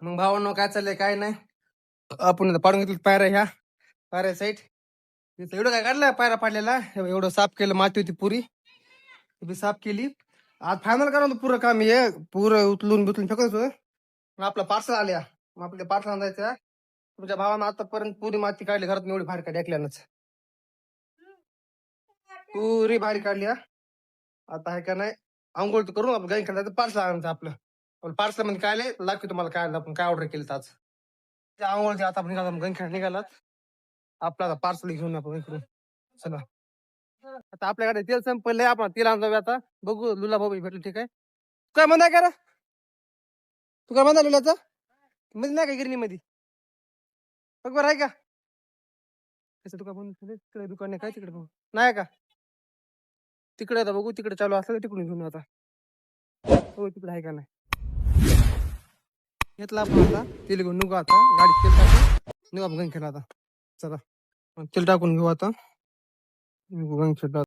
मग भावांनो काय चाललंय काय नाही. आपण आता पाडून घेतलं पायऱ्या ह्या पायऱ्या साईड. तिथं एवढं काय काढलं पायऱ्या पाडलेला एवढं साफ केलं माती होती पुरी ती बी साफ केली. आज फायनल करा पुरं काम हे पुरं उचलून बिचलून फेकत होतं. मग आपलं पार्सल आल्या मग आपल्या पार्सल आणायचं. तुमच्या भावानं आतापर्यंत पुरी माती काढली घरात एवढी भारी काढली ऐकल्यानंच पुरी भारी काढली हा. आता आहे का नाही आंघोळ तर करू आपण गाई खायचं पार्सल आणायचं आपलं पार्सल मध्ये काय आले लागते तुम्हाला काय आपण काय ऑर्डर केलं आज त्या आंघोळच्या आता आपण निघाला गण खेळ निघालात आपला पार्सल घेऊन आपण इकडून चला. आता आपल्याकडे तेल संपलंय आपण तेल आणलं आता बघू लुला भाऊ भेटलं ठीक आहे. काय म्हणा का रे तू काय म्हणा लुल्याचं मध्ये नाही का गिरणी मध्ये बघ बरं आहे का कसं दुकान बंद तिकडे दुकान नाही काय तिकडे बघू नाही का तिकडे आता बघू तिकडे चालू असलं तिकडून घेऊन आता हो तिकडे आहे का नाही घेतला आपण आता तेल घेऊन निघू आता गाडीत तेल टाकून निघू आपण गण खेळा आता चला तेल टाकून घेऊ आता निघू गण खेळा.